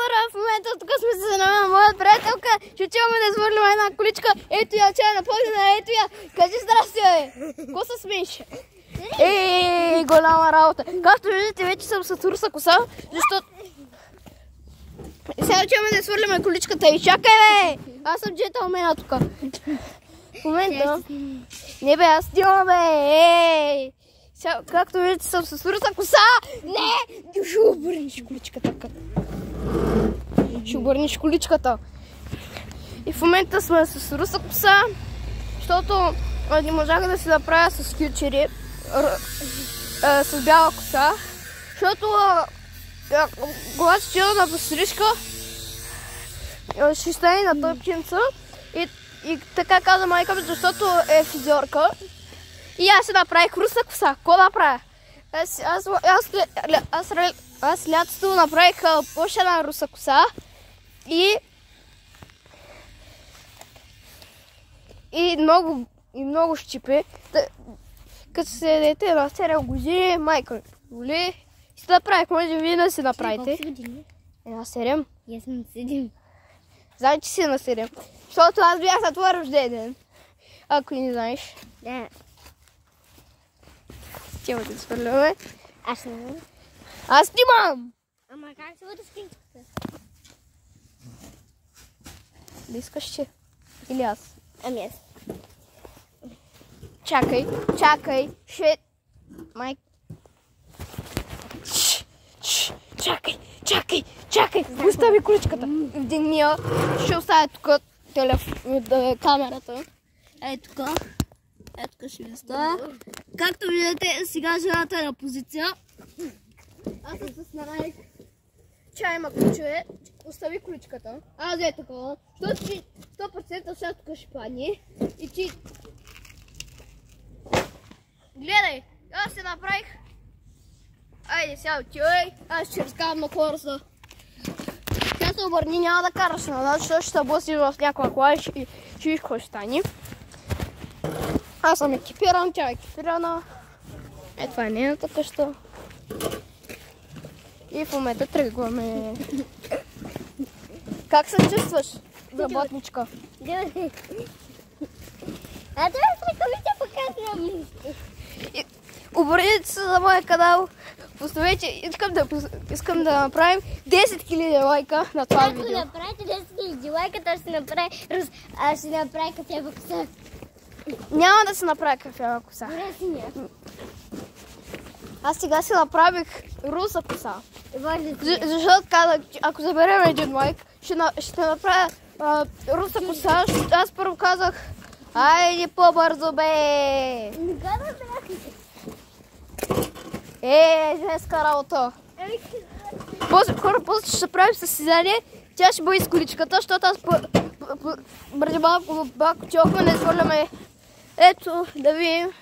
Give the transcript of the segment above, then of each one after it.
хора, в момента тук сме се на моя приятелка. Ще отиваме да извърлим една количка. Ето я, тя е напълнена, ето я. Кажи здрасти, бе. Какво се смееш? Голяма работа. Както виждате, вече съм с руса коса, защото... Сега отиваме да извърлим количката и чакай, бе. Аз съм джентълмена тук. В момента... Не, бе, аз снимам, бе. Сега, както виждате, съм с руса коса. Не! Ще обърнеш количката. Ще обърнеш количката. И в момента сме с руса коса, защото не можах да си направя с фьючери, с бяла коса, защото когато ще отида на пострижка, ще стане на тъпченца и така каза майка ми, защото е физиорка. И аз си направих руса коса. Какво направя? Аз лятото направих още една руса коса и много щипи. Като се дадете на 7 години, майка ми позволи. Си направих, може вие да си направите. На 7. Я съм на 7. Знаеш, че си на 7. Защото аз бях на твой рожден ден. Ако и не знаеш. Да. Тема да свърляме. Аз не знам. Аз снимам! Ама как се бъде скринката? Да искаш че? Или аз? Ами аз. Чакай. Shit. Майк. Чакай. Остави количката. Вдигни я. Ще оставя тук камерата. Ето тук. Ето тук ще ви оставя. Както виждате, сега жената е на позиция. Аз съм с нарайк. Чай има ключове. Остави количката. Аз е такова. Защото ти 100% сега тук ще падне. И ти... Гледай, аз се направих. Айде сега отивай. Аз ще разказвам на хората. Сега се обърни, няма да караш назад, защото ще се блъснеш в някаква кола и ще виж какво ще стане. Аз съм екипиран, тя е екипирана. Е, това е нейната къща. И в момента тръгваме. Как се чувстваш, работничка? Добре. А това с ръкавица показвам нищо. Обърнете се за моя канал. Поставете, искам да направим 10 000 лайка на това видео. Ако направите 10 000 лайка, то ще направи кафява коса. Няма да се направя кафява коса. Добре си ня. Аз сега си направих руса коса. Защото Казах, ако заберем 1 лайк, ще направя руса коса. Аз първо казах, айде по-бързо, бе! не казвам да. Женска работа. После ще правим състезание. Тя ще бъде с количката, защото аз преди малко отидохме да извърляме. Ето, да видим.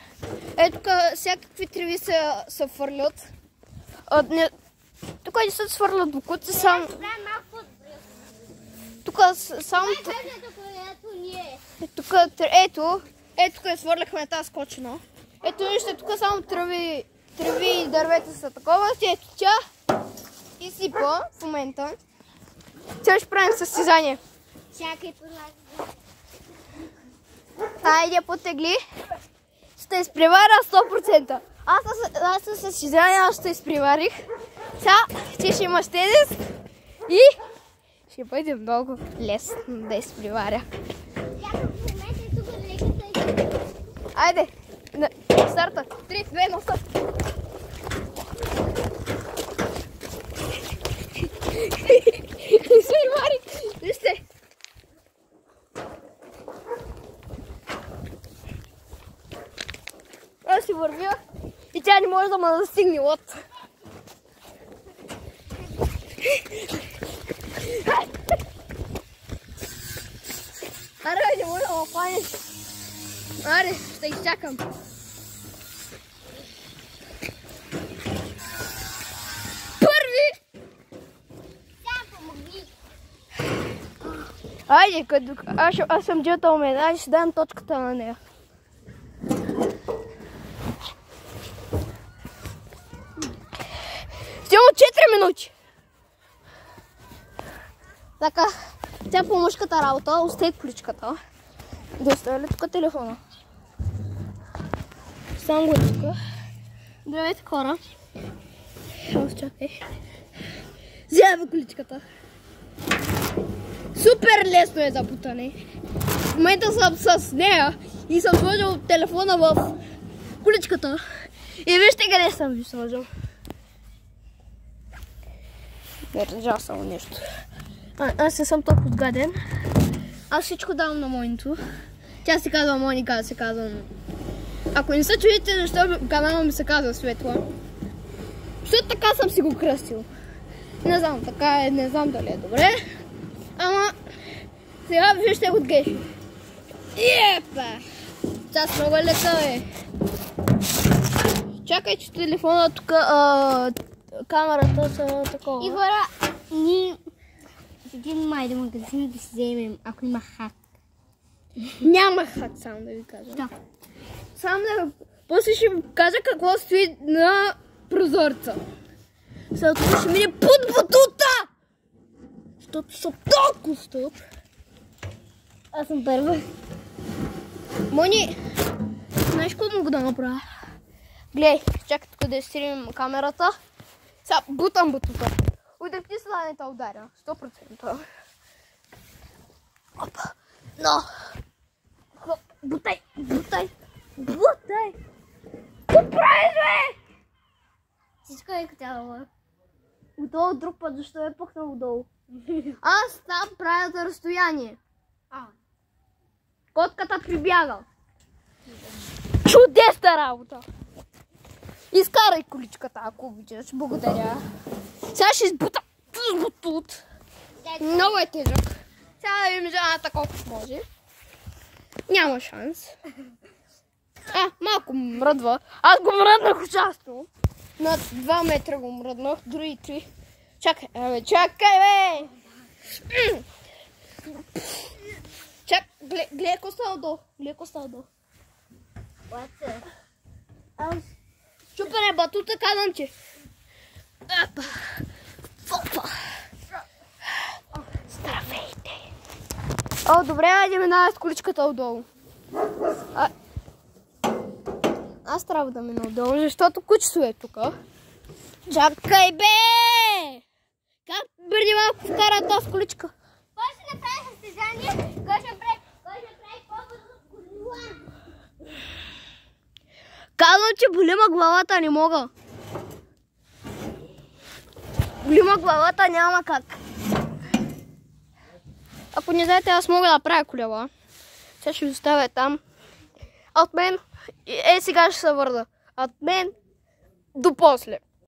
Ето тук всякакви треви се фърлят. Тук не се свърлят бокуци, само... Тук само... Ето, тук я свърляхме тази скочена. Ето вижте, тук само треви и дървета са такова. Ето тя изсипа в момента. Сега ще правим състезание. Чакай, познати. Айде, потегли. Ще изпреваря 100%. Аз със състезание, аз ще изпреварих. Сега ти ще имаш тенис и ще бъде много лесно да изпреваря. Айде, старта. 3, 2, на старт. Изпреварих. Вижте. Аз си вървя и тя не може да ме застигне от. Аре, не може да ме хванеш. Аре, ще изчакам. Първи! Айде, аз съм джентълмен, айде ще дам точката на нея. Само 4 минути. Така, тя по мъжката работа, остави количката. Да оставя ли тук телефона? Само го тук. Здравейте, хора. Чакай. Вземаме количката. Супер лесно е за бутане. В момента съм с нея и съм сложил телефона в количката. И вижте къде съм ви сложил. Не държа само нещо. Аз не съм толкова гаден. Аз всичко давам на Монито. Тя се казва Моника, аз се казвам. Ако не се чуете, защо канала ми се казва Светла. Защото така съм си го кръстил. Не знам, така е, не знам дали е добре. Ама сега вижте го геши. Епа! Сейчас много лека е. Чакай, че телефона тук, камерата са такова. И хора, ние един май до магазин да си вземем, ако има хак. Няма хак, само да ви кажа. Да. Само да... После ще ви кажа какво стои на прозорца. Сега това ще мине под бутута! Защото съм толкова стъп. Аз съм първа. Мони, знаеш какво мога да направя? Глей, чакай тук да изтрием камерата. Сега бутам бутута. Удръпни се да не те ударя. 100%. Опа. Но. Бутай, бутай, бутай. Какво правиш, бе? Всичко е хотяло. Отдолу друг път, защо е пъхнал отдолу. Аз там правя за разстояние. Котката прибягал. Чудесна работа! Изкарай количката, ако обичаш. Благодаря. Сега ще избутам бутут. Много е тежък. Сега да видим жената колко може. Няма шанс. Малко мръдва. Аз го мръднах ужасно. Над 2 метра го мръднах, други 3. Чакай, чакай, бе! Гледай какво става долу. Гледай какво става долу. Чупене батута, казвам ти. Опа. Опа. Здравейте. Добре, айде минава с количката отдолу. Аз трябва да мина отдолу, защото кучето е тук. Чакай, бе! Как преди малко вкара тази количка? Кой ще направи състезание? Кой ще прави по-бързо кола? Казвам, че болима главата, не мога. Болима главата, няма как. Ако не знаете, аз мога да правя колела. Сега ще ви оставя там. От мен, сега ще се върна. От мен до после.